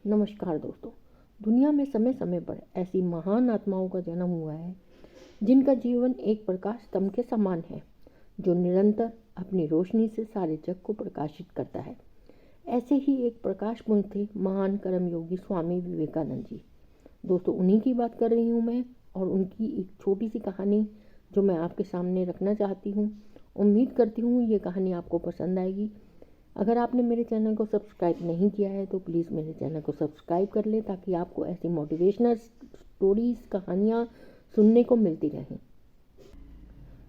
नमस्कार दोस्तों। दुनिया में समय समय पर ऐसी महान आत्माओं का जन्म हुआ है जिनका जीवन एक प्रकाश स्तंभ के समान है, जो निरंतर अपनी रोशनी से सारे जग को प्रकाशित करता है। ऐसे ही एक प्रकाश पुंज थे महान कर्मयोगी स्वामी विवेकानंद जी। दोस्तों, उन्हीं की बात कर रही हूँ मैं, और उनकी एक छोटी सी कहानी जो मैं आपके सामने रखना चाहती हूँ। उम्मीद करती हूँ ये कहानी आपको पसंद आएगी। अगर आपने मेरे चैनल को सब्सक्राइब नहीं किया है तो प्लीज़ मेरे चैनल को सब्सक्राइब कर लें, ताकि आपको ऐसी मोटिवेशनल स्टोरीज़, कहानियाँ सुनने को मिलती रहें।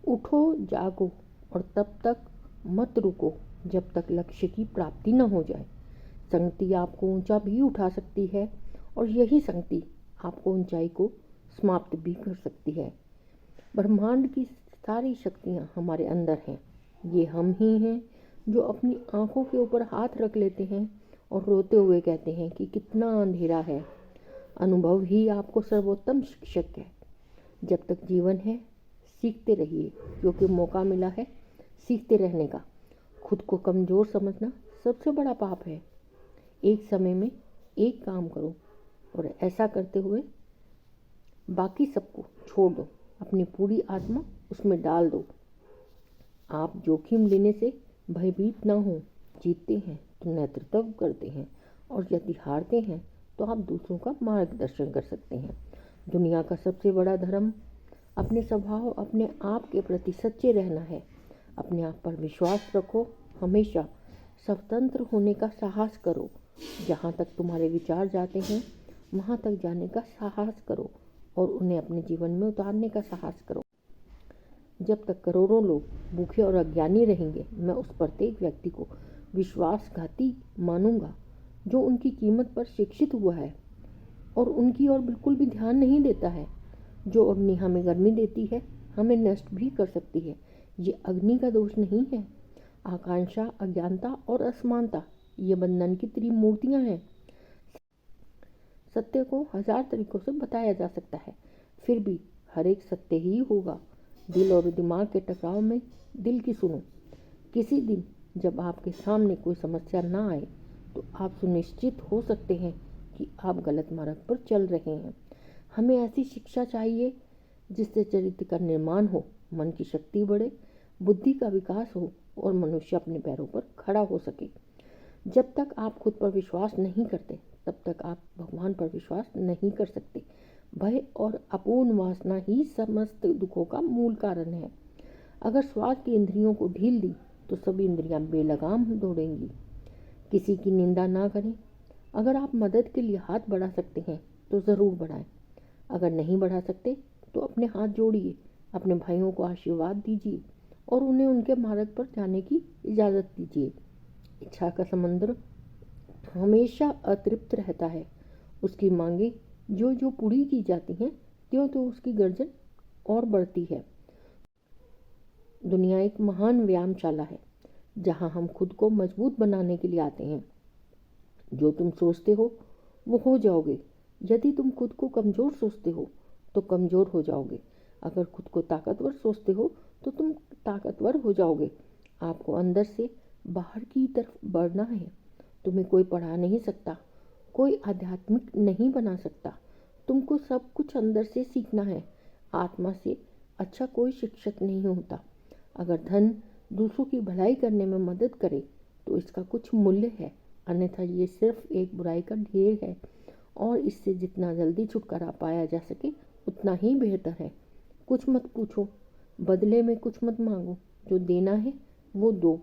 उठो, जागो और तब तक मत रुको जब तक लक्ष्य की प्राप्ति न हो जाए। संगति आपको ऊंचा भी उठा सकती है, और यही संगति आपको ऊंचाई को समाप्त भी कर सकती है। ब्रह्मांड की सारी शक्तियाँ हमारे अंदर हैं। ये हम ही हैं जो अपनी आंखों के ऊपर हाथ रख लेते हैं और रोते हुए कहते हैं कि कितना अंधेरा है। अनुभव ही आपको सर्वोत्तम शिक्षक है। जब तक जीवन है सीखते रहिए, क्योंकि मौका मिला है सीखते रहने का। खुद को कमज़ोर समझना सबसे बड़ा पाप है। एक समय में एक काम करो, और ऐसा करते हुए बाकी सबको छोड़ दो। अपनी पूरी आत्मा उसमें डाल दो। आप जोखिम लेने से भयभीत ना हो। जीतते हैं तो नेतृत्व करते हैं, और यदि हारते हैं तो आप दूसरों का मार्गदर्शन कर सकते हैं। दुनिया का सबसे बड़ा धर्म अपने स्वभाव, अपने आप के प्रति सच्चे रहना है। अपने आप पर विश्वास रखो। हमेशा स्वतंत्र होने का साहस करो। जहाँ तक तुम्हारे विचार जाते हैं वहाँ तक जाने का साहस करो, और उन्हें अपने जीवन में उतारने का साहस करो। जब तक करोड़ों लोग भूखे और अज्ञानी रहेंगे, मैं उस प्रत्येक व्यक्ति को विश्वासघाती मानूंगा जो उनकी कीमत पर शिक्षित हुआ है और उनकी ओर बिल्कुल भी ध्यान नहीं देता है। जो अग्नि हमें गर्मी देती है, हमें नष्ट भी कर सकती है। ये अग्नि का दोष नहीं है। आकांक्षा, अज्ञानता और असमानता ये बंधन की त्रिमूर्तियाँ हैं। सत्य को 1000 तरीकों से बताया जा सकता है, फिर भी हर एक सत्य ही होगा। दिल और दिमाग के टकराव में दिल की सुनो। किसी दिन जब आपके सामने कोई समस्या ना आए तो आप सुनिश्चित हो सकते हैं कि आप गलत मार्ग पर चल रहे हैं। हमें ऐसी शिक्षा चाहिए जिससे चरित्र का निर्माण हो, मन की शक्ति बढ़े, बुद्धि का विकास हो और मनुष्य अपने पैरों पर खड़ा हो सके। जब तक आप खुद पर विश्वास नहीं करते, तब तक आप भगवान पर विश्वास नहीं कर सकते। भय और अपूर्ण वासना ही समस्त दुखों का मूल कारण है। अगर स्वाद की इंद्रियों को ढील दी तो सभी इंद्रियां बेलगाम दौड़ेंगी। किसी की निंदा ना करें। अगर आप मदद के लिए हाथ बढ़ा सकते हैं तो ज़रूर बढ़ाएं। अगर नहीं बढ़ा सकते तो अपने हाथ जोड़िए, अपने भाइयों को आशीर्वाद दीजिए और उन्हें उनके मार्ग पर जाने की इजाज़त दीजिए। इच्छा का समंदर हमेशा अतृप्त रहता है। उसकी मांगे जो जो पूरी की जाती हैं, त्यों तो उसकी गर्जन और बढ़ती है। दुनिया एक महान व्यायामशाला है जहां हम खुद को मजबूत बनाने के लिए आते हैं। जो तुम सोचते वो हो जाओगे। यदि तुम खुद को कमज़ोर सोचते हो तो कमज़ोर हो जाओगे। अगर खुद को ताकतवर सोचते हो तो तुम ताकतवर हो जाओगे। आपको अंदर से बाहर की तरफ बढ़ना है। तुम्हें कोई पढ़ा नहीं सकता, कोई आध्यात्मिक नहीं बना सकता। तुमको सब कुछ अंदर से सीखना है। आत्मा से अच्छा कोई शिक्षक नहीं होता। अगर धन दूसरों की भलाई करने में मदद करे तो इसका कुछ मूल्य है, अन्यथा ये सिर्फ एक बुराई का ढेर है, और इससे जितना जल्दी छुटकारा पाया जा सके उतना ही बेहतर है। कुछ मत पूछो, बदले में कुछ मत मांगो। जो देना है वो दो,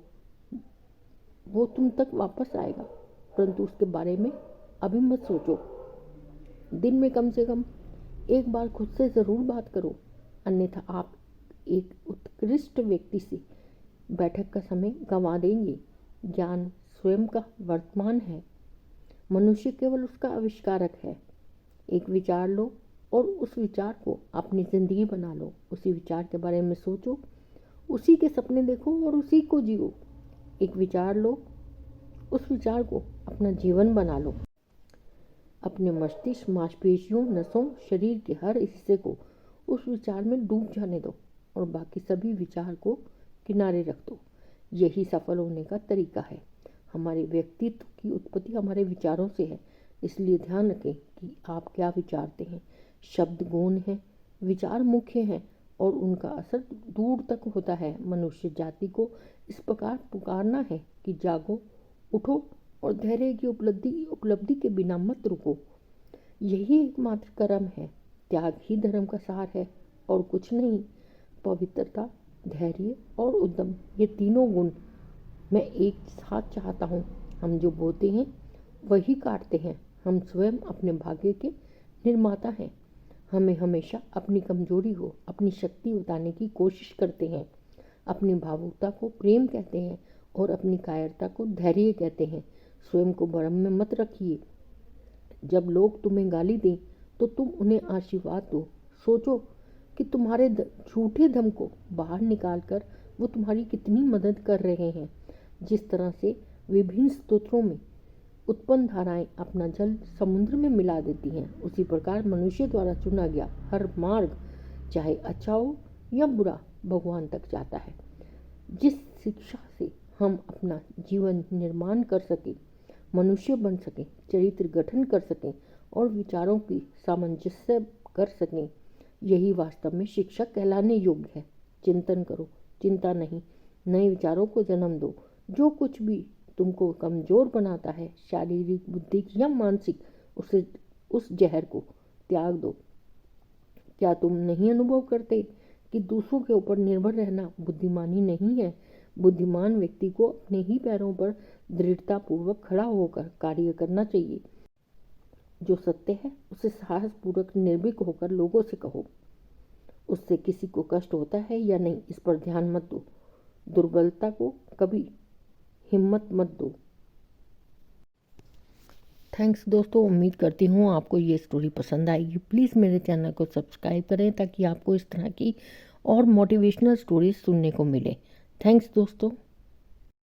वो तुम तक वापस आएगा, परंतु उसके बारे में अभी मत सोचो। दिन में कम से कम एक बार खुद से ज़रूर बात करो, अन्यथा आप एक उत्कृष्ट व्यक्ति से बैठक का समय गंवा देंगे। ज्ञान स्वयं का वर्तमान है। मनुष्य केवल उसका आविष्कारक है। एक विचार लो और उस विचार को अपनी ज़िंदगी बना लो। उसी विचार के बारे में सोचो, उसी के सपने देखो और उसी को जियो। एक विचार लो, उस विचार को अपना जीवन बना लो। अपने मस्तिष्क, मांसपेशियों, नसों, शरीर के हर हिस्से को उस विचार में डूब जाने दो और बाकी सभी विचार को किनारे रख दो। यही सफल होने का तरीका है। हमारे व्यक्तित्व की उत्पत्ति हमारे विचारों से है, इसलिए ध्यान रखें कि आप क्या विचारते हैं। शब्द गौण हैं, विचार मुख्य हैं और उनका असर दूर तक होता है। मनुष्य जाति को इस प्रकार पुकारना है कि जागो, उठो और धैर्य की उपलब्धि के बिना मत रुको। यही एकमात्र कर्म है। त्याग ही धर्म का सार है और कुछ नहीं। पवित्रता, धैर्य और उद्यम, ये तीनों गुण मैं एक साथ चाहता हूँ। हम जो बोते हैं वही काटते हैं। हम स्वयं अपने भाग्य के निर्माता हैं। हमें हमेशा अपनी कमजोरी को अपनी शक्ति बताने की कोशिश करते हैं। अपनी भावुकता को प्रेम कहते हैं और अपनी कायरता को धैर्य कहते हैं। स्वयं को भ्रम में मत रखिए। जब लोग तुम्हें गाली दें तो तुम उन्हें आशीर्वाद दो। सोचो कि तुम्हारे झूठे दम को बाहर निकालकर वो तुम्हारी कितनी मदद कर रहे हैं। जिस तरह से विभिन्न स्तोत्रों में उत्पन्न धाराएं अपना जल समुद्र में मिला देती हैं, उसी प्रकार मनुष्य द्वारा चुना गया हर मार्ग, चाहे अच्छा हो या बुरा, भगवान तक जाता है। जिस शिक्षा से हम अपना जीवन निर्माण कर सकें, मनुष्य बन सकें, चरित्र गठन कर सकें और विचारों की सामंजस्य कर सकें, यही वास्तव में शिक्षा कहलाने योग्य है। चिंतन करो, चिंता नहीं, नए विचारों को जन्म दो। जो कुछ भी तुमको कमजोर बनाता है, शारीरिक, बुद्धिक या मानसिक, उसे उस जहर को त्याग दो। क्या तुम नहीं अनुभव करते कि दूसरों के ऊपर निर्भर रहना बुद्धिमानी नहीं है? बुद्धिमान व्यक्ति को अपने ही पैरों पर दृढ़तापूर्वक खड़ा होकर कार्य करना चाहिए। जो सत्य है उसे साहसपूर्वक निर्भीक होकर लोगों से कहो। उससे किसी को कष्ट होता है या नहीं, इस पर ध्यान मत दो। दुर्बलता को कभी हिम्मत मत दो। थैंक्स दोस्तों, उम्मीद करती हूँ आपको ये स्टोरी पसंद आएगी। प्लीज़ मेरे चैनल को सब्सक्राइब करें ताकि आपको इस तरह की और मोटिवेशनल स्टोरीज सुनने को मिले। थैंक्स दोस्तों।